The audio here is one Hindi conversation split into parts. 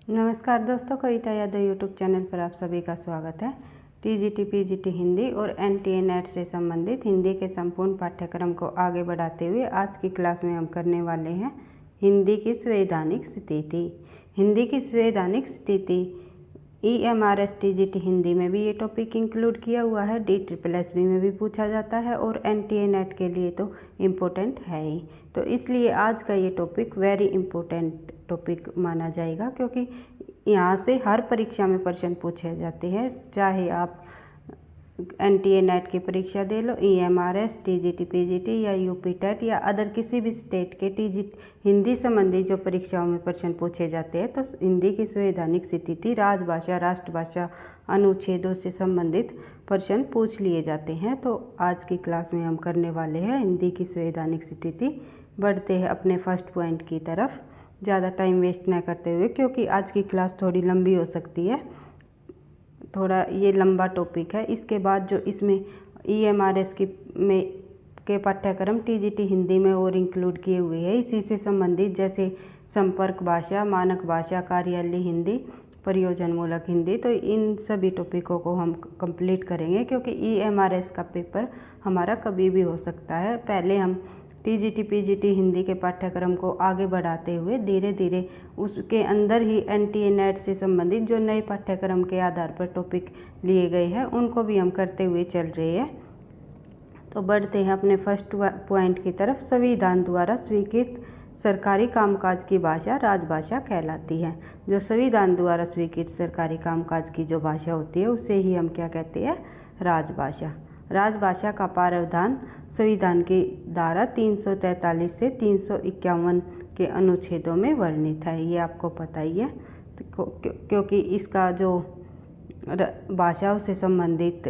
नमस्कार दोस्तों, कविता यादव यूट्यूब चैनल पर आप सभी का स्वागत है। टीजीटी पीजीटी हिंदी और एनटीए नेट से संबंधित हिंदी के संपूर्ण पाठ्यक्रम को आगे बढ़ाते हुए आज की क्लास में हम करने वाले हैं हिंदी की संवैधानिक स्थिति। हिंदी की संवैधानिक स्थिति EMRS टीजीटी हिंदी में भी ये टॉपिक इंक्लूड किया हुआ है, DSSS में भी पूछा जाता है और एनटीए नेट के लिए तो इम्पोर्टेंट है ही। तो इसलिए आज का ये टॉपिक वेरी इम्पोर्टेंट टॉपिक माना जाएगा, क्योंकि यहाँ से हर परीक्षा में प्रश्न पूछे जाते हैं। चाहे आप एनटीए नेट की परीक्षा दे लो, EMRS टीजीटी पीजीटी या यूपी टेट या अदर किसी भी स्टेट के हिंदी संबंधी जो परीक्षाओं में प्रश्न पूछे जाते हैं, तो हिंदी की संवैधानिक स्थिति, राजभाषा, राष्ट्रभाषा, अनुच्छेदों से संबंधित प्रश्न पूछ लिए जाते हैं। तो आज की क्लास में हम करने वाले हैं हिंदी की संवैधानिक स्थिति। बढ़ते हैं अपने फर्स्ट पॉइंट की तरफ, ज़्यादा टाइम वेस्ट न करते हुए, क्योंकि आज की क्लास थोड़ी लंबी हो सकती है, थोड़ा ये लंबा टॉपिक है। इसके बाद जो इसमें EMRS के पाठ्यक्रम टीजीटी हिंदी में और इंक्लूड किए हुए हैं, इसी से संबंधित जैसे संपर्क भाषा, मानक भाषा, कार्यालय हिंदी, प्रयोजनमूलक हिंदी, तो इन सभी टॉपिकों को हम कंप्लीट करेंगे, क्योंकि EMRS का पेपर हमारा कभी भी हो सकता है। पहले हम टीजीटी पीजीटी हिंदी के पाठ्यक्रम को आगे बढ़ाते हुए धीरे धीरे उसके अंदर ही एनटीए नेट से संबंधित जो नए पाठ्यक्रम के आधार पर टॉपिक लिए गए हैं उनको भी हम करते हुए चल रहे हैं। तो बढ़ते हैं अपने फर्स्ट पॉइंट की तरफ। संविधान द्वारा स्वीकृत सरकारी कामकाज की भाषा राजभाषा कहलाती है। जो संविधान द्वारा स्वीकृत सरकारी कामकाज की जो भाषा होती है उसे ही हम क्या कहते हैं? राजभाषा। राजभाषा का प्रावधान संविधान की धारा 343 से 351 के अनुच्छेदों में वर्णित है। ये आपको पता ही है, क्योंकि इसका जो भाषाओं से संबंधित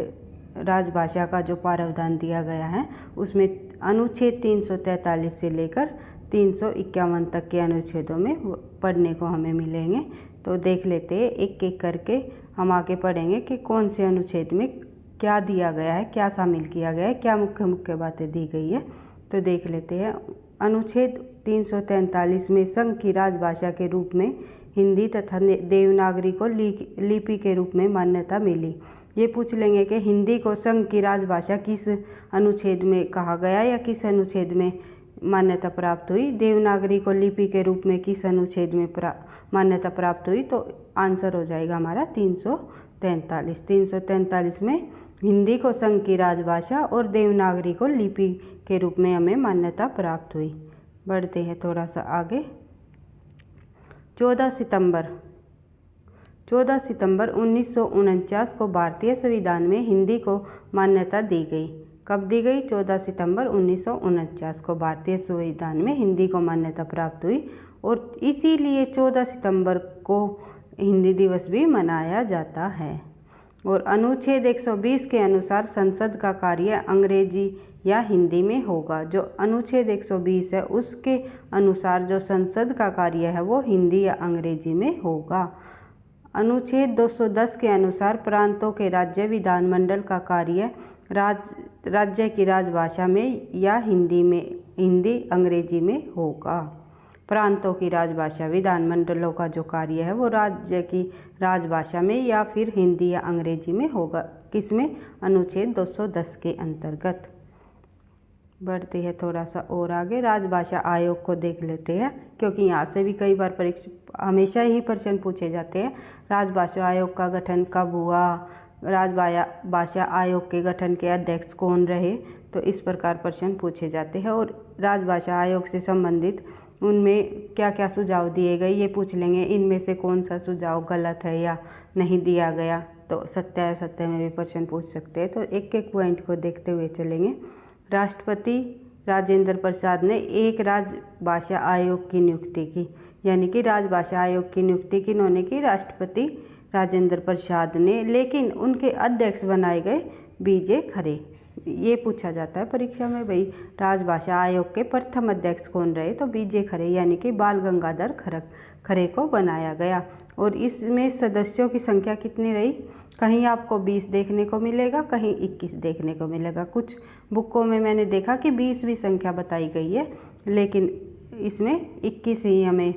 राजभाषा का जो प्रावधान दिया गया है उसमें अनुच्छेद 343 से लेकर 351 तक के अनुच्छेदों में पढ़ने को हमें मिलेंगे। तो देख लेते हैं एक एक करके, हम आगे पढ़ेंगे कि कौन से अनुच्छेद में क्या दिया गया है, क्या शामिल किया गया है, क्या मुख्य मुख्य बातें दी गई है। तो देख लेते हैं। अनुच्छेद 343 में संघ की राजभाषा के रूप में हिंदी तथा देवनागरी को लिपि के रूप में मान्यता मिली। ये पूछ लेंगे कि हिंदी को संघ की राजभाषा किस अनुच्छेद में कहा गया या किस अनुच्छेद में मान्यता प्राप्त हुई, देवनागरी को लिपि के रूप में किस अनुच्छेद में मान्यता प्राप्त हुई। तो आंसर हो जाएगा हमारा 343। 343 में हिंदी को संघ की राजभाषा और देवनागरी को लिपि के रूप में हमें मान्यता प्राप्त हुई। बढ़ते हैं थोड़ा सा आगे। 14 सितंबर 1949 को भारतीय संविधान में हिंदी को मान्यता दी गई। कब दी गई? 14 सितंबर 1949 को भारतीय संविधान में हिंदी को मान्यता प्राप्त हुई, और इसीलिए 14 सितंबर को हिंदी दिवस भी मनाया जाता है। और अनुच्छेद 120 के अनुसार संसद का कार्य अंग्रेजी या हिंदी में होगा। जो अनुच्छेद 120 है उसके अनुसार जो संसद का कार्य है वो हिंदी या अंग्रेजी में होगा। अनुच्छेद 210 के अनुसार प्रांतों के राज्य विधानमंडल का कार्य राज्य की राजभाषा में या हिंदी अंग्रेजी में होगा। प्रांतों की राजभाषा, विधानमंडलों का जो कार्य है वो राज्य की राजभाषा में या फिर हिंदी या अंग्रेजी में होगा। किसमें? अनुच्छेद 210 के अंतर्गत। बढ़ते हैं थोड़ा सा और आगे। राजभाषा आयोग को देख लेते हैं, क्योंकि यहाँ से भी कई बार हमेशा ही प्रश्न पूछे जाते हैं। राजभाषा आयोग का गठन कब हुआ, राजभाषा आयोग के गठन के अध्यक्ष कौन रहे, तो इस प्रकार प्रश्न पूछे जाते हैं। और राजभाषा आयोग से संबंधित उनमें क्या क्या सुझाव दिए गए ये पूछ लेंगे। इनमें से कौन सा सुझाव गलत है या नहीं दिया गया, तो सत्य असत्य में भी प्रश्न पूछ सकते हैं। तो एक एक पॉइंट को देखते हुए चलेंगे। राष्ट्रपति राजेंद्र प्रसाद ने एक राजभाषा आयोग की नियुक्ति की, यानी कि राजभाषा आयोग की नियुक्ति किन्होंने की? राष्ट्रपति राजेंद्र प्रसाद ने। लेकिन उनके अध्यक्ष बनाए गए BJ खरे। ये पूछा जाता है परीक्षा में, भाई राजभाषा आयोग के प्रथम अध्यक्ष कौन रहे, तो BJ खरे यानी कि बाल गंगाधर खरे को बनाया गया। और इसमें सदस्यों की संख्या कितनी रही? कहीं आपको 20 देखने को मिलेगा, कहीं 21 देखने को मिलेगा। कुछ बुकों में मैंने देखा कि 20 भी संख्या बताई गई है, लेकिन इसमें 21 ही हमें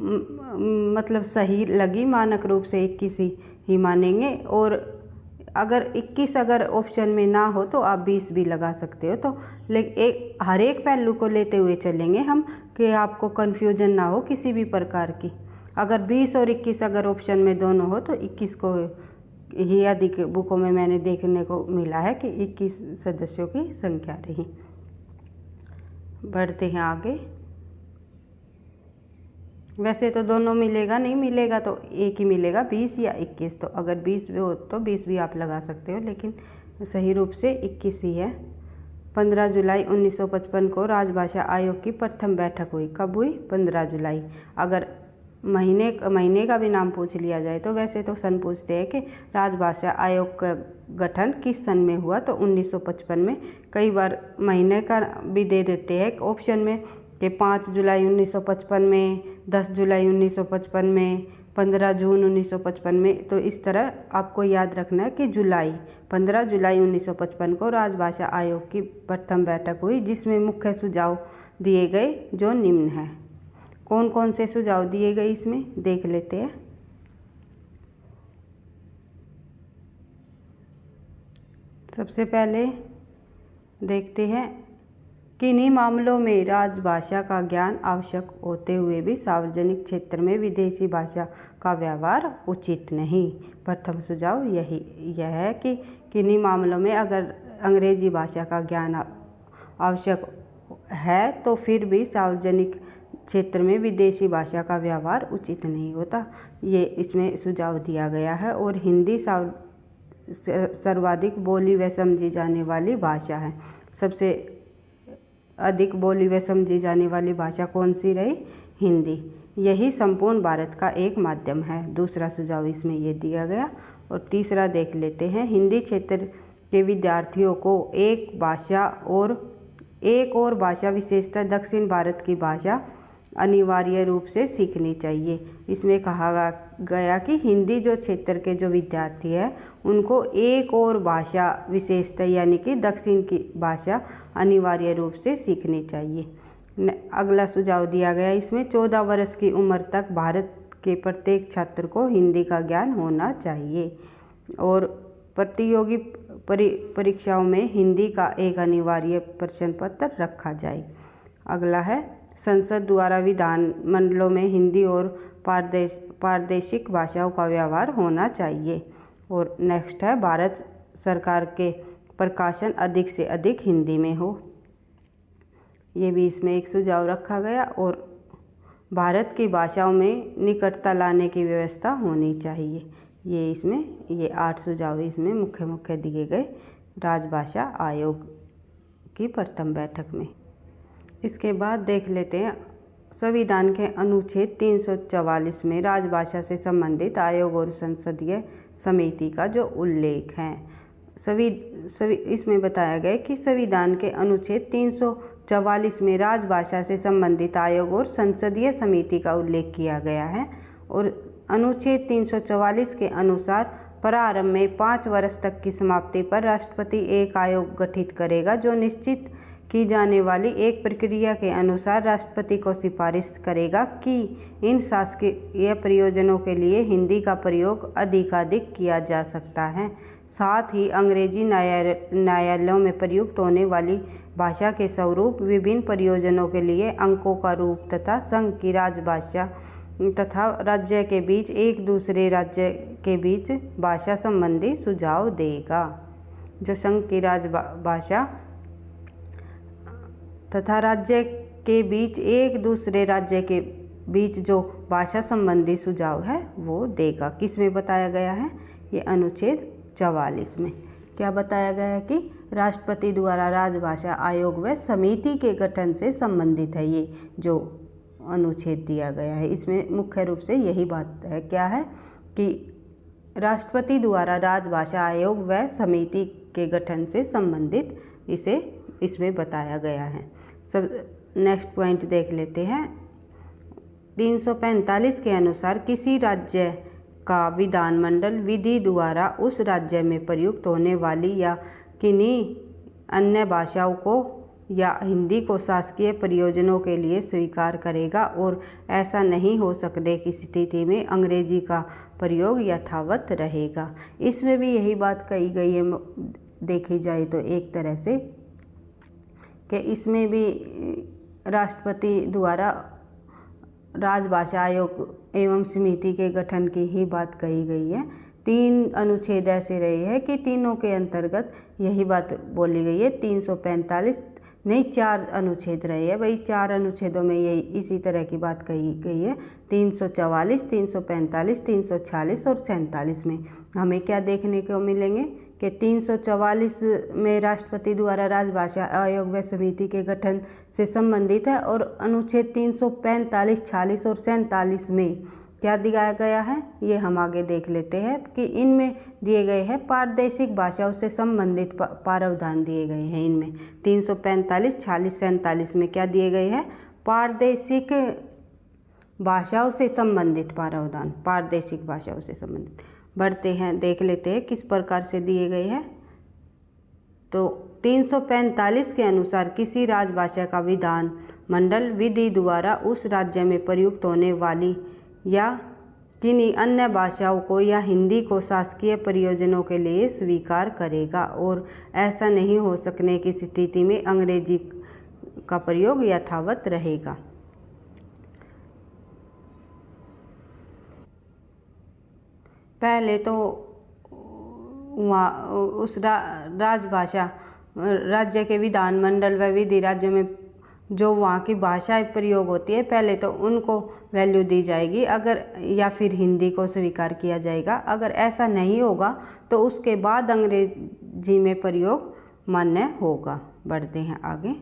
मतलब सही लगी, मानक रूप से 21 ही मानेंगे। और अगर 21 अगर ऑप्शन में ना हो तो आप 20 भी लगा सकते हो। तो लेकिन हर एक पहलू को लेते हुए चलेंगे हम, कि आपको कन्फ्यूजन ना हो किसी भी प्रकार की। अगर 20 और 21 अगर ऑप्शन में दोनों हो तो 21 को ही अधिक बुकों में मैंने देखने को मिला है कि 21 सदस्यों की संख्या रही। बढ़ते हैं आगे। वैसे तो दोनों मिलेगा, नहीं मिलेगा तो एक ही मिलेगा, 20 या 21। तो अगर 20 हो तो 20 भी आप लगा सकते हो, लेकिन सही रूप से 21 ही है। 15 जुलाई 1955 को राजभाषा आयोग की प्रथम बैठक हुई। कब हुई? 15 जुलाई। अगर महीने का भी नाम पूछ लिया जाए तो वैसे तो सन पूछते हैं कि राजभाषा आयोग का गठन किस सन में हुआ, तो 1955 में। कई बार महीने का भी दे देते हैं ऑप्शन में कि 5 जुलाई 1955 में, 10 जुलाई 1955 में, 15 जून 1955 में। तो इस तरह आपको याद रखना है कि 15 जुलाई 1955 को राजभाषा आयोग की प्रथम बैठक हुई, जिसमें मुख्य सुझाव दिए गए जो निम्न हैं। कौन कौन से सुझाव दिए गए इसमें देख लेते हैं। सबसे पहले देखते हैं, किन्हीं मामलों में राजभाषा का ज्ञान आवश्यक होते हुए भी सार्वजनिक क्षेत्र में विदेशी भाषा का व्यवहार उचित नहीं। प्रथम सुझाव यह है कि किन्हीं मामलों में अगर अंग्रेजी भाषा का ज्ञान आवश्यक है तो फिर भी सार्वजनिक क्षेत्र में विदेशी भाषा का व्यवहार उचित नहीं होता, ये इसमें सुझाव दिया गया है। और हिंदी सर्वाधिक बोली व समझी जाने वाली भाषा है। सबसे अधिक बोली व समझी जाने वाली भाषा कौन सी रही? हिंदी। यही संपूर्ण भारत का एक माध्यम है। दूसरा सुझाव इसमें ये दिया गया। और तीसरा देख लेते हैं, हिंदी क्षेत्र के विद्यार्थियों को एक और भाषा विशेषतः दक्षिण भारत की भाषा अनिवार्य रूप से सीखनी चाहिए। इसमें कहा गया कि हिंदी जो क्षेत्र के जो विद्यार्थी हैं उनको एक और भाषा विशेषतः यानी कि दक्षिण की भाषा अनिवार्य रूप से सीखनी चाहिए। अगला सुझाव दिया गया इसमें, 14 वर्ष की उम्र तक भारत के प्रत्येक छात्र को हिंदी का ज्ञान होना चाहिए। और प्रतियोगी परीक्षाओं में हिंदी का एक अनिवार्य प्रश्न पत्र रखा जाए। अगला है, संसद द्वारा विधान मंडलों में हिंदी और प्रादेशिक भाषाओं का व्यवहार होना चाहिए। और नेक्स्ट है, भारत सरकार के प्रकाशन अधिक से अधिक हिंदी में हो। ये भी इसमें एक सुझाव रखा गया। और भारत की भाषाओं में निकटता लाने की व्यवस्था होनी चाहिए। ये 8 सुझाव इसमें मुख्य दिए गए राजभाषा आयोग की प्रथम बैठक में। इसके बाद देख लेते हैं, संविधान के अनुच्छेद 344 में राजभाषा से संबंधित आयोग और संसदीय समिति का जो उल्लेख है। इसमें बताया गया कि संविधान के अनुच्छेद 344 में राजभाषा से संबंधित आयोग और संसदीय समिति का उल्लेख किया गया है। और अनुच्छेद 344 के अनुसार प्रारंभ में 5 वर्ष तक की समाप्ति पर राष्ट्रपति एक आयोग गठित करेगा, जो निश्चित की जाने वाली एक प्रक्रिया के अनुसार राष्ट्रपति को सिफारिश करेगा कि इन शासकीय प्रयोजनों के लिए हिंदी का प्रयोग अधिकाधिक किया जा सकता है। साथ ही अंग्रेजी न्यायालयों में प्रयुक्त होने वाली भाषा के स्वरूप, विभिन्न प्रयोजनों के लिए अंकों का रूप तथा संघ की राजभाषा तथा राज्य के बीच एक दूसरे राज्य के बीच भाषा संबंधी सुझाव देगा। जो संघ की राजभाषा तथा राज्य के बीच एक दूसरे राज्य के बीच जो भाषा संबंधी सुझाव है वो देगा। किस में बताया गया है? ये अनुच्छेद 44 में क्या बताया गया है कि राष्ट्रपति द्वारा राजभाषा आयोग व समिति के गठन से संबंधित है। ये जो अनुच्छेद दिया गया है इसमें मुख्य रूप से यही बात है, क्या है कि राष्ट्रपति द्वारा राजभाषा आयोग व समिति के गठन से संबंधित इसमें बताया गया है। सब नेक्स्ट पॉइंट देख लेते हैं। 345 के अनुसार किसी राज्य का विधानमंडल विधि द्वारा उस राज्य में प्रयुक्त होने वाली या किन्हीं अन्य भाषाओं को या हिंदी को शासकीय प्रयोजनों के लिए स्वीकार करेगा और ऐसा नहीं हो सकने की स्थिति में अंग्रेजी का प्रयोग यथावत रहेगा। इसमें भी यही बात कही गई है, देखी जाए तो एक तरह से कि इसमें भी राष्ट्रपति द्वारा राजभाषा आयोग एवं समिति के गठन की ही बात कही गई है। 3 अनुच्छेद ऐसे रहे हैं कि तीनों के अंतर्गत यही बात बोली गई है। 345 नहीं 4 अनुच्छेद रहे हैं भाई, 4 अनुच्छेदों में यही इसी तरह की बात कही गई है। 344, 345, 346 और 47 में हमें क्या देखने को मिलेंगे कि 344 में राष्ट्रपति द्वारा राजभाषा आयोग व समिति के गठन से संबंधित है और अनुच्छेद 345, 46 और 47 में क्या दिखाया गया है ये हम आगे देख लेते हैं कि इनमें दिए गए हैं प्रादेशिक भाषाओं से संबंधित प्रावधान दिए गए हैं। इनमें 345, 46, 47 में क्या दिए गए हैं, प्रादेशिक भाषाओं से संबंधित प्रावधान, प्रादेशिक भाषाओं से संबंधित। बढ़ते हैं, देख लेते हैं किस प्रकार से दिए गए हैं। तो 345 के अनुसार किसी राजभाषा का विधान मंडल विधि द्वारा उस राज्य में प्रयुक्त होने वाली या किन्हीं अन्य भाषाओं को या हिंदी को शासकीय प्रयोजनों के लिए स्वीकार करेगा और ऐसा नहीं हो सकने की स्थिति में अंग्रेजी का प्रयोग यथावत रहेगा। पहले तो वहाँ उस राजभाषा राज्य के विधानमंडल व विधि राज्यों में जो वहाँ की भाषाएं प्रयोग होती है पहले तो उनको वैल्यू दी जाएगी, अगर या फिर हिंदी को स्वीकार किया जाएगा। अगर ऐसा नहीं होगा तो उसके बाद अंग्रेजी में प्रयोग मान्य होगा। बढ़ते हैं आगे।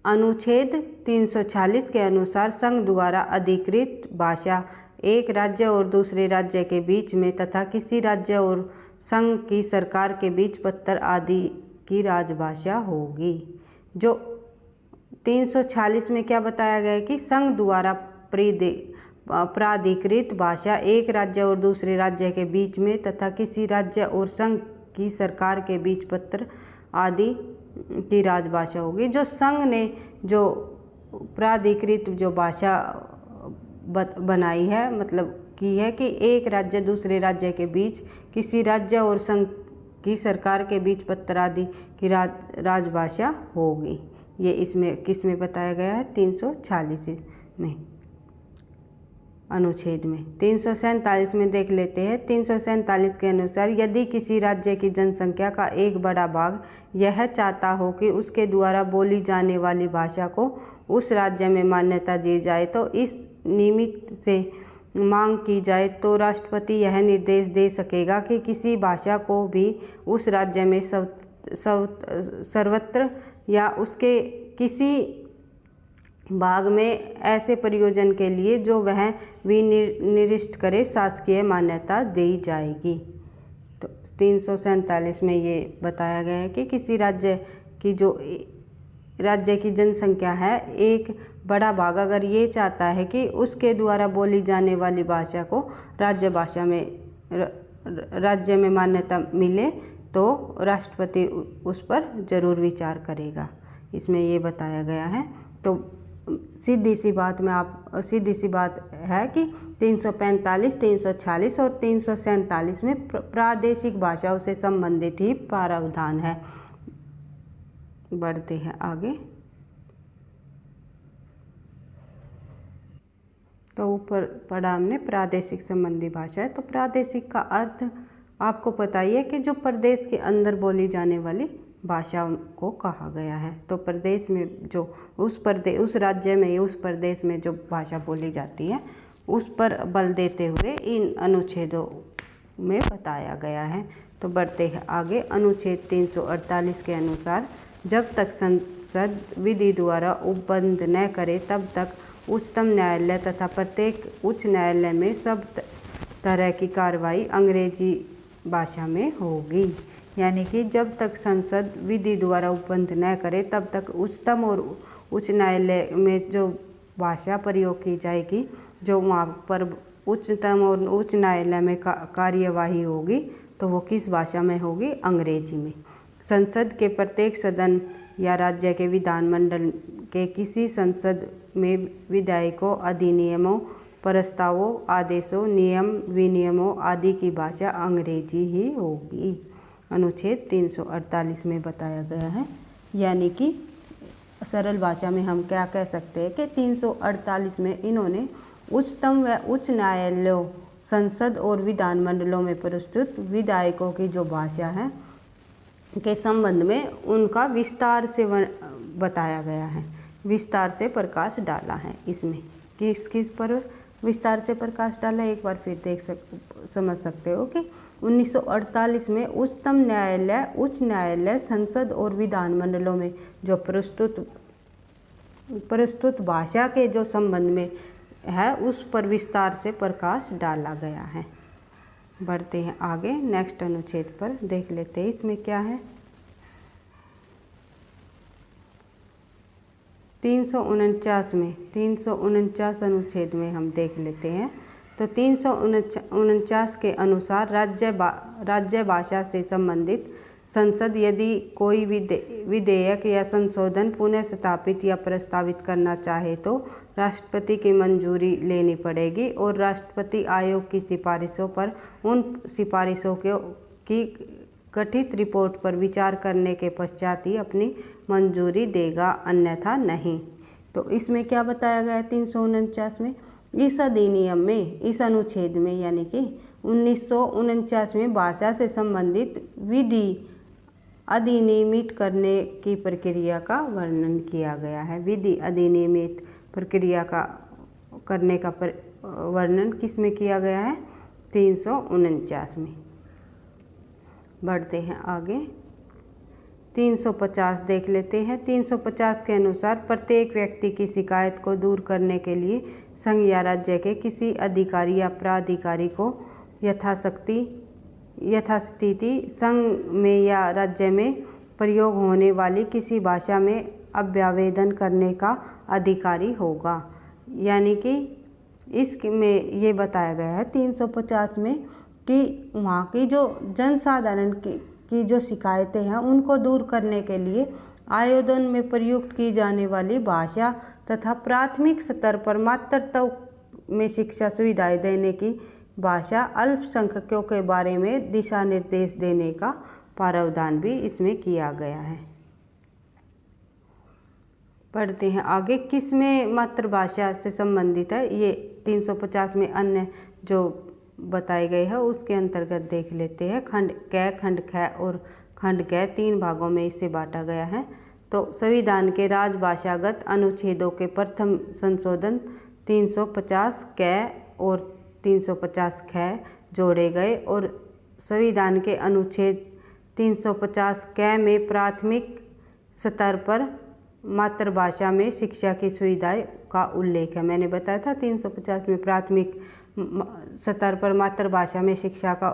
अनुच्छेद 346 के अनुसार संघ द्वारा अधिकृत भाषा एक राज्य और दूसरे राज्य के बीच में तथा किसी राज्य और संघ की सरकार के बीच पत्र आदि की राजभाषा होगी। जो 346 में क्या बताया गया है कि संघ द्वारा प्राधिकृत भाषा एक राज्य और दूसरे राज्य के बीच में तथा किसी राज्य और संघ की सरकार के बीच पत्र आदि की राजभाषा होगी। जो संघ ने जो प्राधिकृत जो भाषा बनाई है, मतलब की है कि एक राज्य दूसरे राज्य के बीच किसी राज्य और संघ की सरकार के बीच पत्र आदि की राजभाषा होगी। ये इसमें किस में बताया गया है, 346 में अनुच्छेद में। 347 में देख लेते हैं। 347 के अनुसार यदि किसी राज्य की जनसंख्या का एक बड़ा भाग यह चाहता हो कि उसके द्वारा बोली जाने वाली भाषा को उस राज्य में मान्यता दी जाए तो इस निमित्त से मांग की जाए तो राष्ट्रपति यह निर्देश दे सकेगा कि किसी भाषा को भी उस राज्य में सर्वत्र या उसके किसी भाग में ऐसे प्रयोजन के लिए जो वह विनिर्दिष्ट करे शासकीय मान्यता दी जाएगी। तो 347 में ये बताया गया है कि किसी राज्य की जनसंख्या है एक बड़ा भाग अगर ये चाहता है कि उसके द्वारा बोली जाने वाली भाषा को राज्य में मान्यता मिले तो राष्ट्रपति उस पर ज़रूर विचार करेगा। इसमें ये बताया गया है। तो सीधी सी बात है कि 345, 346 और 347 में प्रादेशिक भाषाओं से संबंधित ही प्रावधान है। बढ़ते हैं आगे। तो ऊपर पढ़ा हमने प्रादेशिक संबंधी भाषा है। तो प्रादेशिक का अर्थ आपको पता ही है कि जो प्रदेश के अंदर बोली जाने वाली भाषाओं को कहा गया है। तो प्रदेश में जो उस राज्य में उस प्रदेश में जो भाषा बोली जाती है उस पर बल देते हुए इन अनुच्छेदों में बताया गया है। तो बढ़ते हैं आगे। अनुच्छेद 348 के अनुसार जब तक संसद विधि द्वारा उपबंध न करे तब तक उच्चतम न्यायालय तथा प्रत्येक उच्च न्यायालय में सब तरह की कार्रवाई अंग्रेजी भाषा में होगी। यानी कि जब तक संसद विधि द्वारा उपबंध न करे तब तक उच्चतम और उच्च न्यायालय में जो भाषा प्रयोग की जाएगी, जो वहाँ पर उच्चतम और उच्च न्यायालय में कार्यवाही होगी, तो वो किस भाषा में होगी, अंग्रेजी में। संसद के प्रत्येक सदन या राज्य के विधानमंडल के किसी संसद में विधेयकों, अधिनियमों, प्रस्तावों, आदेशों, नियम विनियमों आदि की भाषा अंग्रेजी ही होगी। अनुच्छेद 348 में बताया गया है। यानी कि सरल भाषा में हम क्या कह सकते हैं कि 348 में इन्होंने उच्चतम व उच्च न्यायालयों, संसद और विधानमंडलों में प्रस्तुत विधेयकों की जो भाषा है के संबंध में उनका विस्तार से बताया गया है, विस्तार से प्रकाश डाला है। इसमें किस किस पर विस्तार से प्रकाश डाला है एक बार फिर समझ सकते हो कि 1948 में उच्चतम न्यायालय, उच्च न्यायालय, संसद और विधानमंडलों में जो प्रस्तुत भाषा के जो संबंध में है उस पर विस्तार से प्रकाश डाला गया है। बढ़ते हैं आगे, नेक्स्ट अनुच्छेद पर देख लेते हैं इसमें क्या है। 349 अनुच्छेद में हम देख लेते हैं। तो 349 के अनुसार राज्य भाषा से संबंधित संसद यदि कोई विधेयक या संशोधन पुनः स्थापित या प्रस्तावित करना चाहे तो राष्ट्रपति की मंजूरी लेनी पड़ेगी और राष्ट्रपति आयोग की सिफारिशों पर उन सिफारिशों की गठित रिपोर्ट पर विचार करने के पश्चात ही अपनी मंजूरी देगा, अन्यथा नहीं। तो इसमें क्या बताया गया है 349 में? इस अधिनियम में, इस अनुच्छेद में यानी कि 1949 में भाषा से संबंधित विधि अधिनियमित करने की प्रक्रिया का वर्णन किया गया है। विधि अधिनियमित प्रक्रिया का करने का वर्णन किस में किया गया है? 349 में। बढ़ते हैं आगे, 350 देख लेते हैं। 350 के अनुसार प्रत्येक व्यक्ति की शिकायत को दूर करने के लिए संघ या राज्य के किसी अधिकारी या प्राधिकारी को यथास्थिति संघ में या राज्य में प्रयोग होने वाली किसी भाषा में अभ्यावेदन करने का अधिकारी होगा। यानी कि इसमें ये बताया गया है 350 में कि वहाँ की जो जनसाधारण की जो शिकायतें हैं उनको दूर करने के लिए आवेदन में प्रयुक्त की जाने वाली भाषा तथा प्राथमिक स्तर पर मातृत्व में शिक्षा सुविधाएं देने की भाषा, अल्पसंख्यकों के बारे में दिशा निर्देश देने का प्रावधान भी इसमें किया गया है। पढ़ते हैं आगे, किस में मातृभाषा से संबंधित है ये 350 में अन्य जो बताए गए हैं उसके अंतर्गत देख लेते हैं। खंड क, खंड ख और खंड ग 3 भागों में इसे बांटा गया है। तो संविधान के राजभाषागत अनुच्छेदों के प्रथम संशोधन 350 क और 350 ख जोड़े गए और संविधान के अनुच्छेद 350 क में प्राथमिक स्तर पर मातृभाषा में शिक्षा की सुविधाएं का उल्लेख है। मैंने बताया था 350 में प्राथमिक स्तर पर मातृभाषा में शिक्षा का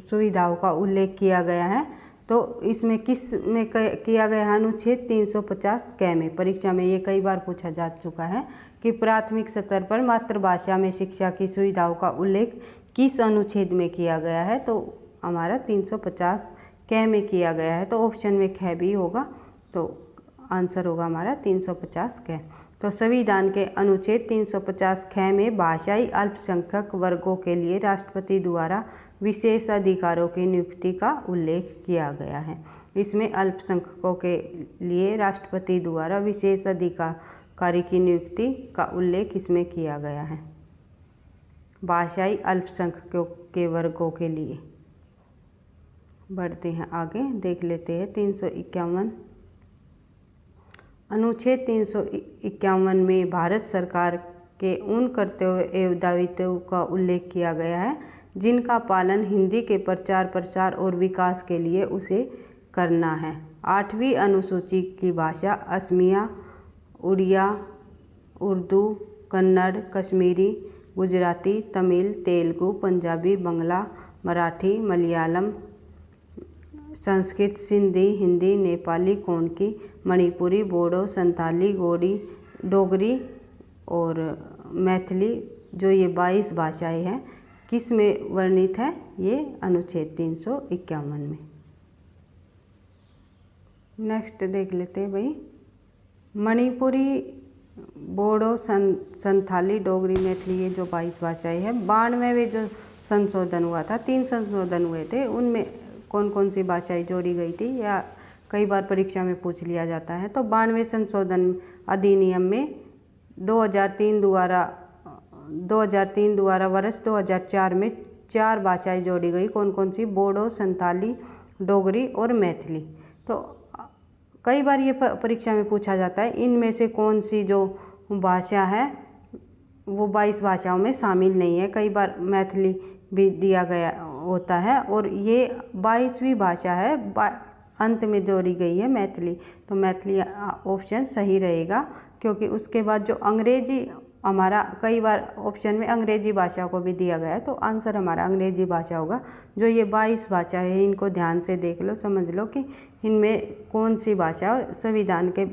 सुविधाओं का उल्लेख किया गया है। तो इसमें किस में किया गया है? अनुच्छेद 350 क में। परीक्षा में ये कई बार पूछा जा चुका है कि प्राथमिक स्तर पर मातृभाषा में शिक्षा की सुविधाओं का उल्लेख किस अनुच्छेद में किया गया है? तो हमारा 350 क में किया गया है। तो ऑप्शन में ख भी होगा, तो आंसर होगा हमारा 350 क। तो संविधान के अनुच्छेद 350 ख में भाषाई अल्पसंख्यक वर्गों के लिए राष्ट्रपति द्वारा विशेष अधिकारों की नियुक्ति का उल्लेख किया गया है। इसमें अल्पसंख्यकों के लिए राष्ट्रपति द्वारा विशेष अधिकारी की नियुक्ति का उल्लेख इसमें किया गया है, भाषाई अल्पसंख्यकों के वर्गों के लिए। बढ़ते हैं आगे, देख लेते हैं 351। अनुच्छेद 351 में भारत सरकार के उन कर्तव्य एवं दायित्वों का उल्लेख किया गया है जिनका पालन हिंदी के प्रचार प्रसार और विकास के लिए उसे करना है। 8वीं अनुसूची की भाषा असमिया, उड़िया, उर्दू, कन्नड़, कश्मीरी, गुजराती, तमिल, तेलुगु, पंजाबी, बंगला, मराठी, मलयालम, संस्कृत, सिंधी, हिंदी, नेपाली, कोंकणी, मणिपुरी, बोडो, संथाली, गोडी, डोगरी और मैथिली, जो ये 22 भाषाएं हैं, किस में वर्णित है? ये अनुच्छेद 351 में। नेक्स्ट देख लेते हैं भाई, मणिपुरी, बोडो, संथाली, डोगरी, मैथिली, ये जो 22 भाषाएँ हैं। 92वें जो संशोधन हुआ था, 3 संशोधन हुए थे, उनमें कौन कौन सी भाषाएँ जोड़ी गई थी, या कई बार परीक्षा में पूछ लिया जाता है। तो 92वें संशोधन अधिनियम में 2003 द्वारा वर्ष 2004 में 4 भाषाएँ जोड़ी गई। कौन कौन सी? बोडो, संथाली, डोगरी और मैथिली। तो कई बार ये परीक्षा में पूछा जाता है, इनमें से कौन सी जो भाषा है वो 22 भाषाओं में शामिल नहीं है। कई बार मैथिली भी दिया गया होता है, और ये 22वीं भाषा है, अंत में जोड़ी गई है मैथिली। तो मैथिली ऑप्शन सही रहेगा, क्योंकि उसके बाद जो अंग्रेजी हमारा, कई बार ऑप्शन में अंग्रेजी भाषा को भी दिया गया है, तो आंसर हमारा अंग्रेजी भाषा होगा। जो ये 22 भाषा है, इनको ध्यान से देख लो, समझ लो कि इनमें कौन सी भाषा, संविधान के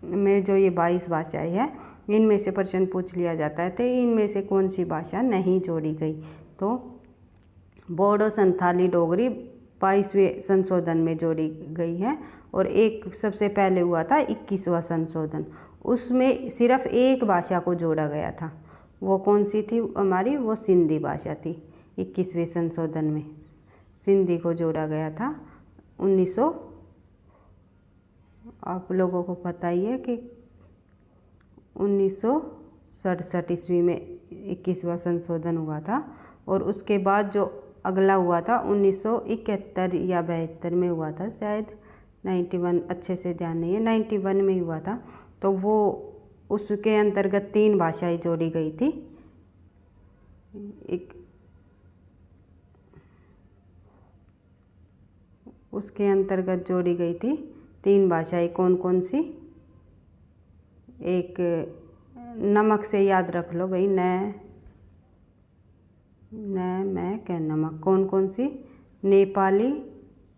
में जो ये 22 भाषाएँ हैं, इनमें से प्रश्न पूछ लिया जाता है, तो इनमें से कौन सी भाषा नहीं जोड़ी गई। तो बोडो, संथाली, डोगरी 22वें संशोधन में जोड़ी गई है। और एक सबसे पहले हुआ था 21वां संशोधन, उसमें सिर्फ एक भाषा को जोड़ा गया था। वो कौन सी थी हमारी? वो सिंधी भाषा थी। 21वें संशोधन में सिंधी को जोड़ा गया था। 1900, आप लोगों को पता ही है कि 1967 ईस्वी में 21वां संशोधन हुआ था। और उसके बाद जो अगला हुआ था 1971 या 72 में हुआ था शायद, 91 अच्छे से ध्यान नहीं है, 91 में हुआ था। तो वो उसके अंतर्गत 3 भाषाएं जोड़ी गई थी। उसके अंतर्गत जोड़ी गई थी 3 भाषाएं। कौन कौन सी? एक नमक से याद रख लो भाई, मैं क्या नमक। कौन कौन सी? नेपाली,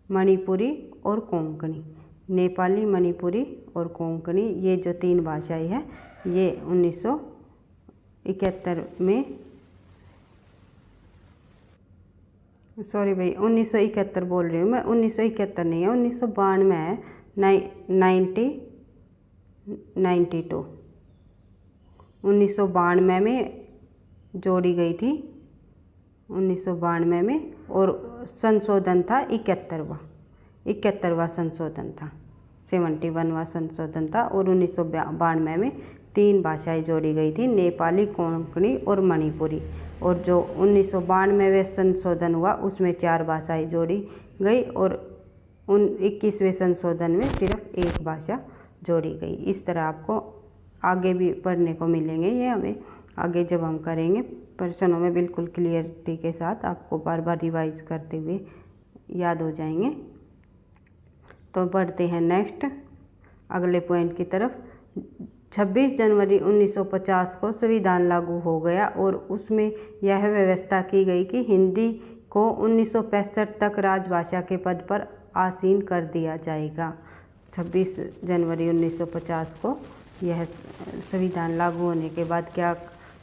मणिपुरी और कोंकणी। नेपाली, मणिपुरी और कोंकणी, ये जो 3 भाषाएं हैं, ये 1971 में, सॉरी भाई 1971 बोल रही हूँ मैं, 1971 नहीं है, 1992 है, 1992 1992 में जोड़ी गई थी, 1992 में। और संशोधन था 71वां संशोधन था, 71वां संशोधन था। और 1992 में 3 भाषाएं जोड़ी गई थी, नेपाली, कोंकणी और मणिपुरी। और जो 1992वें संशोधन हुआ उसमें 4 भाषाएं जोड़ी गई, और 21वें संशोधन में सिर्फ 1 भाषा जोड़ी गई। इस तरह आपको आगे भी पढ़ने को मिलेंगे, ये हमें आगे जब हम करेंगे प्रश्नों में बिल्कुल क्लियरिटी के साथ आपको बार बार रिवाइज करते हुए याद हो जाएंगे। तो बढ़ते हैं नेक्स्ट अगले पॉइंट की तरफ। 26 जनवरी 1950 को संविधान लागू हो गया, और उसमें यह व्यवस्था की गई कि हिंदी को 1965 तक राजभाषा के पद पर आसीन कर दिया जाएगा। 26 जनवरी 1950 को यह संविधान लागू होने के बाद क्या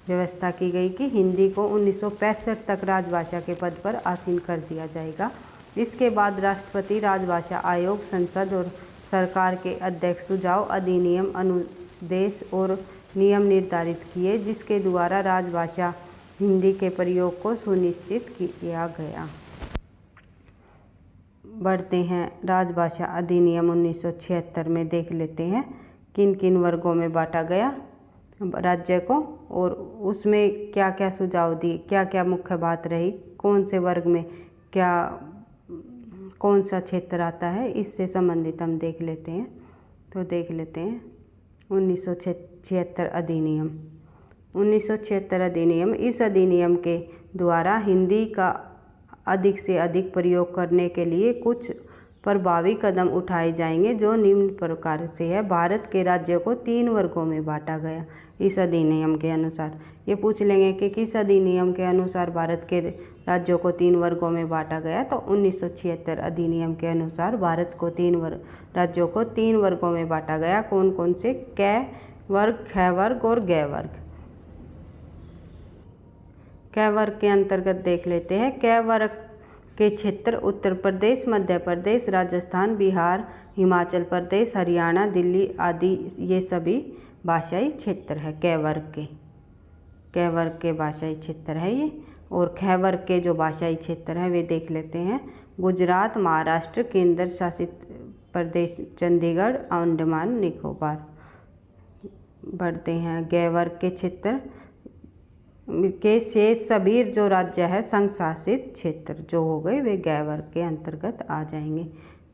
व्यवस्था की गई कि हिंदी को 1965 तक राजभाषा के पद पर आसीन कर दिया जाएगा। इसके बाद राष्ट्रपति, राजभाषा आयोग, संसद और सरकार के अध्यक्ष सुझाव, अधिनियम, अनुदेश और नियम निर्धारित किए, जिसके द्वारा राजभाषा हिंदी के प्रयोग को सुनिश्चित किया गया। बढ़ते हैं राजभाषा अधिनियम 1976 में देख लेते हैं किन किन वर्गों में बांटा गया राज्य को, और उसमें क्या क्या सुझाव दिए, क्या क्या मुख्य बात रही, कौन से वर्ग में क्या कौन सा क्षेत्र आता है, इससे संबंधित हम देख लेते हैं। तो देख लेते हैं 1976 अधिनियम। 1976 अधिनियम, इस अधिनियम के द्वारा हिंदी का अधिक से अधिक प्रयोग करने के लिए कुछ प्रभावी कदम उठाए जाएंगे, जो निम्न प्रकार से है। भारत के राज्यों को 3 वर्गों में बांटा गया। इस अधिनियम के अनुसार ये पूछ लेंगे कि किस अधिनियम के अनुसार भारत के राज्यों को 3 वर्गों में बांटा गया। तो 1976 अधिनियम के अनुसार भारत को 3 राज्यों को 3 वर्गों में बांटा गया। कौन कौन से? क वर्ग, ख वर्ग और ग वर्ग। क वर्ग के अंतर्गत देख लेते हैं। क के क्षेत्र उत्तर प्रदेश, मध्य प्रदेश, राजस्थान, बिहार, हिमाचल प्रदेश, हरियाणा, दिल्ली आदि ये सभी भाषाई क्षेत्र है। क वर्ग के भाषाई क्षेत्र है ये। और ख वर्ग के जो भाषाई क्षेत्र है वे देख लेते हैं। गुजरात, महाराष्ट्र, केंद्र शासित प्रदेश चंडीगढ़, अंडमान निकोबार। बढ़ते हैं। ग वर्ग के क्षेत्र के शेष सभी जो राज्य है संघ शासित क्षेत्र जो हो गए वे ग वर्ग के अंतर्गत आ जाएंगे।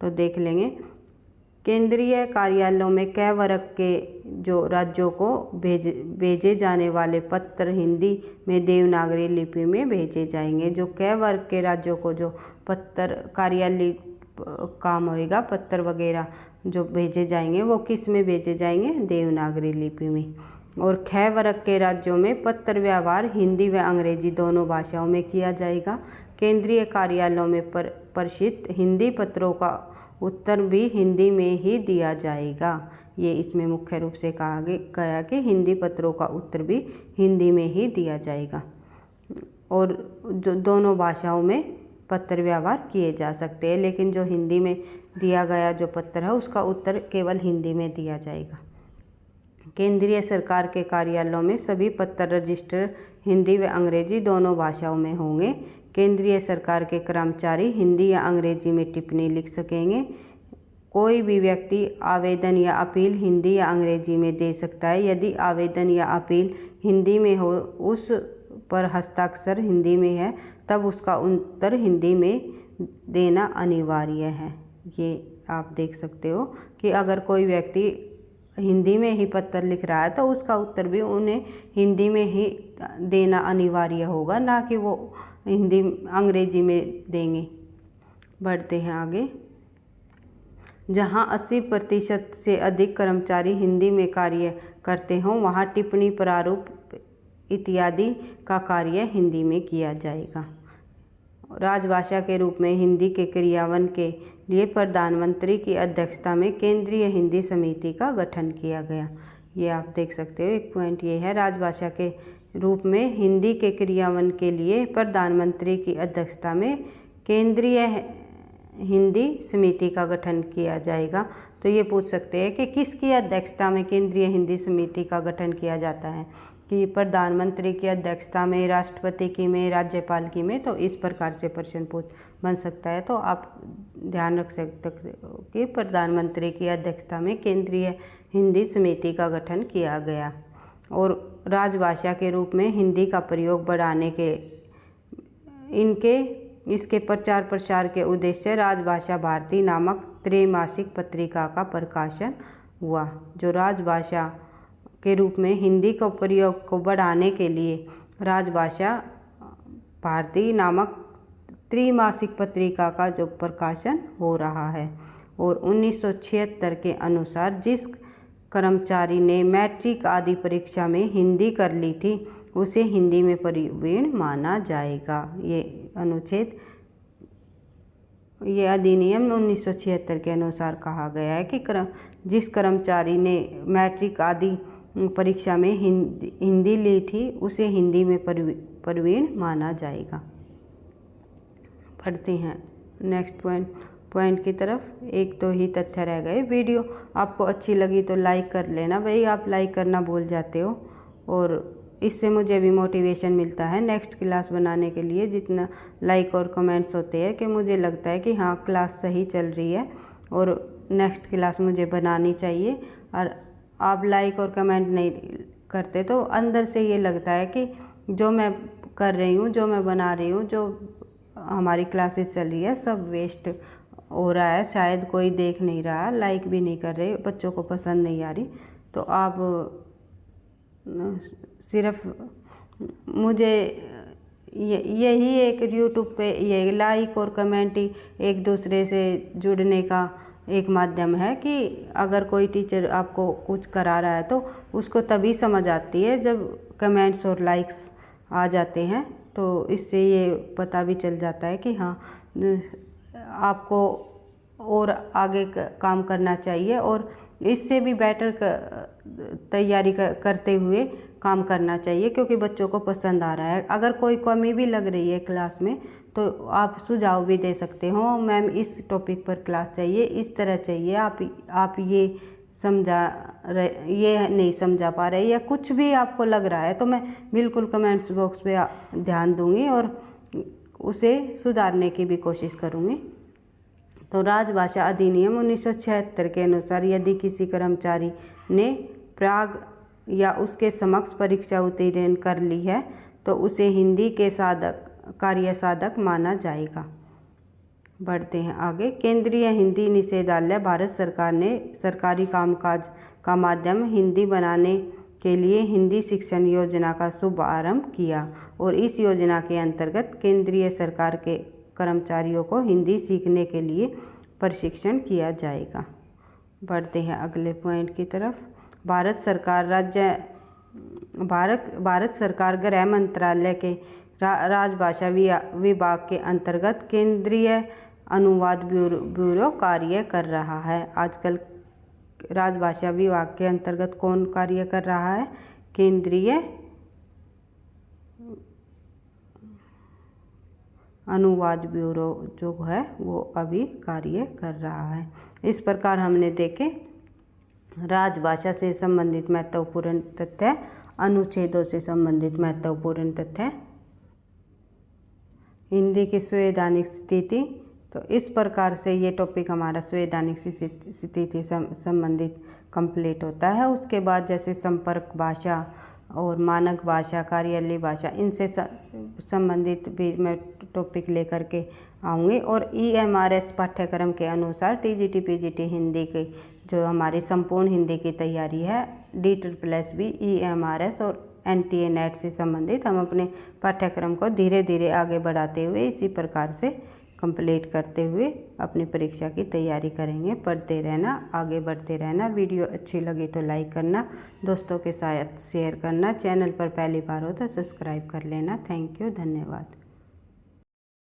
तो देख लेंगे। केंद्रीय कार्यालयों में क वर्ग के जो राज्यों को भेजे जाने वाले पत्र हिंदी में देवनागरी लिपि में भेजे जाएंगे। जो क वर्ग के राज्यों को जो पत्र कार्यालय काम होएगा, पत्र वगैरह जो भेजे जाएंगे वो किस में भेजे जाएंगे? देवनागरी लिपि में। और ख वर्ग के राज्यों में पत्र व्यवहार हिंदी व अंग्रेजी दोनों भाषाओं में किया जाएगा। केंद्रीय कार्यालयों में प्रकाशित हिंदी पत्रों का उत्तर भी हिंदी में ही दिया जाएगा। ये इसमें मुख्य रूप से कहा गया कि हिंदी पत्रों का उत्तर भी हिंदी में ही दिया जाएगा। और जो दोनों भाषाओं में पत्र व्यवहार किए जा सकते हैं, लेकिन जो हिंदी में दिया गया जो पत्र है उसका उत्तर केवल हिंदी में दिया जाएगा। केंद्रीय सरकार के कार्यालयों में सभी पत्र रजिस्टर हिंदी व अंग्रेजी दोनों भाषाओं में होंगे। केंद्रीय सरकार के कर्मचारी हिंदी या अंग्रेजी में टिप्पणी लिख सकेंगे। कोई भी व्यक्ति आवेदन या अपील हिंदी या अंग्रेजी में दे सकता है। यदि आवेदन या अपील हिंदी में हो, उस पर हस्ताक्षर हिंदी में है, तब उसका उत्तर हिंदी में देना अनिवार्य है। ये आप देख सकते हो कि अगर कोई व्यक्ति हिंदी में ही पत्र लिख रहा है तो उसका उत्तर भी उन्हें हिंदी में ही देना अनिवार्य होगा, ना कि वो हिंदी अंग्रेजी में देंगे। बढ़ते हैं आगे। जहां 80% से अधिक कर्मचारी हिंदी में कार्य करते हों वहां टिप्पणी, प्रारूप इत्यादि का कार्य हिंदी में किया जाएगा। राजभाषा के रूप में हिंदी के क्रियान्वयन के लिए प्रधानमंत्री की अध्यक्षता में केंद्रीय हिंदी समिति का गठन किया गया। ये आप देख सकते हो। एक पॉइंट ये है, राजभाषा के रूप में हिंदी के क्रियान्वयन के लिए प्रधानमंत्री की अध्यक्षता में केंद्रीय हिंदी समिति का गठन किया जाएगा। तो ये पूछ सकते हैं कि किसकी अध्यक्षता में केंद्रीय हिंदी समिति का गठन किया जाता है, कि प्रधानमंत्री की अध्यक्षता में, राष्ट्रपति की में, राज्यपाल की में। तो इस प्रकार से प्रश्न बन सकता है। तो आप ध्यान रख सकते हो कि प्रधानमंत्री की अध्यक्षता में केंद्रीय हिंदी समिति का गठन किया गया। और राजभाषा के रूप में हिंदी का प्रयोग बढ़ाने के इसके प्रचार प्रसार के उद्देश्य राजभाषा भारती नामक त्रैमासिक पत्रिका का प्रकाशन हुआ। जो राजभाषा के रूप में हिंदी का प्रयोग को बढ़ाने के लिए राजभाषा भारती नामक त्रैमासिक पत्रिका का जो प्रकाशन हो रहा है। और 1976 के अनुसार जिस कर्मचारी ने मैट्रिक आदि परीक्षा में हिंदी कर ली थी उसे हिंदी में प्रवीण माना जाएगा। ये अधिनियम 1976 के अनुसार कहा गया है कि जिस कर्मचारी ने मैट्रिक आदि परीक्षा में हिंदी ली थी उसे हिंदी में प्रवीण माना जाएगा। पढ़ते हैं नेक्स्ट पॉइंट की तरफ। एक तो ही तथ्य रह गए। वीडियो आपको अच्छी लगी तो लाइक कर लेना भाई, आप लाइक करना भूल जाते हो, और इससे मुझे भी मोटिवेशन मिलता है नेक्स्ट क्लास बनाने के लिए। जितना लाइक और कमेंट्स होते हैं कि मुझे लगता है कि हाँ क्लास सही चल रही है और नेक्स्ट क्लास मुझे बनानी चाहिए। और आप लाइक और कमेंट नहीं करते तो अंदर से ये लगता है कि जो मैं कर रही हूँ, जो मैं बना रही हूँ, जो हमारी क्लासेस चल रही है सब वेस्ट हो रहा है। शायद कोई देख नहीं रहा, लाइक भी नहीं कर रहे, बच्चों को पसंद नहीं आ रही। तो आप सिर्फ मुझे यही एक यूट्यूब पे ये लाइक और कमेंट ही एक दूसरे से जुड़ने का एक माध्यम है कि अगर कोई टीचर आपको कुछ करा रहा है तो उसको तभी समझ आती है जब कमेंट्स और लाइक्स आ जाते हैं। तो इससे ये पता भी चल जाता है कि हाँ आपको और आगे काम करना चाहिए और इससे भी बेटर तैयारी करते हुए काम करना चाहिए, क्योंकि बच्चों को पसंद आ रहा है। अगर कोई कमी भी लग रही है क्लास में तो आप सुझाव भी दे सकते हो, मैम इस टॉपिक पर क्लास चाहिए, इस तरह चाहिए, आप ये ये नहीं समझा पा रहे, या कुछ भी आपको लग रहा है तो मैं बिल्कुल कमेंट्स बॉक्स पे ध्यान दूंगी और उसे सुधारने की भी कोशिश करूंगी। तो राजभाषा अधिनियम 1976 के अनुसार यदि किसी कर्मचारी ने प्राग या उसके समक्ष परीक्षा उत्तीर्ण कर ली है तो उसे हिंदी के कार्य साधक माना जाएगा। बढ़ते हैं आगे। केंद्रीय हिंदी निषेधालय भारत सरकार ने सरकारी कामकाज का माध्यम हिंदी बनाने के लिए हिंदी शिक्षण योजना का शुभारंभ किया और इस योजना के अंतर्गत केंद्रीय सरकार के कर्मचारियों को हिंदी सीखने के लिए प्रशिक्षण किया जाएगा। बढ़ते हैं अगले पॉइंट की तरफ। भारत सरकार गृह मंत्रालय के राजभाषा विभाग के अंतर्गत केंद्रीय अनुवाद ब्यूरो कार्य कर रहा है। आजकल राजभाषा विभाग के अंतर्गत कौन कार्य कर रहा है? केंद्रीय अनुवाद ब्यूरो जो है वो अभी कार्य कर रहा है। इस प्रकार हमने देखे राजभाषा से संबंधित महत्वपूर्ण तथ्य, अनुच्छेदों से संबंधित महत्वपूर्ण तथ्य, हिंदी की संवैधानिक स्थिति। तो इस प्रकार से ये टॉपिक हमारा संवैधानिक स्थिति संबंधित कंप्लीट होता है। उसके बाद जैसे संपर्क भाषा और मानक भाषा, कार्यालय भाषा, इनसे संबंधित भी मैं टॉपिक लेकर के आऊँगी। और EMRS पाठ्यक्रम के अनुसार TGT PGT हिंदी की जो हमारी संपूर्ण हिंदी की तैयारी है, DSSS EMRS और NTA NET से संबंधित हम अपने पाठ्यक्रम को धीरे धीरे आगे बढ़ाते हुए इसी प्रकार से कंप्लीट करते हुए अपनी परीक्षा की तैयारी करेंगे। पढ़ते रहना, आगे बढ़ते रहना। वीडियो अच्छी लगी तो लाइक करना, दोस्तों के साथ शेयर करना, चैनल पर पहली बार हो तो सब्सक्राइब कर लेना। थैंक यू, धन्यवाद।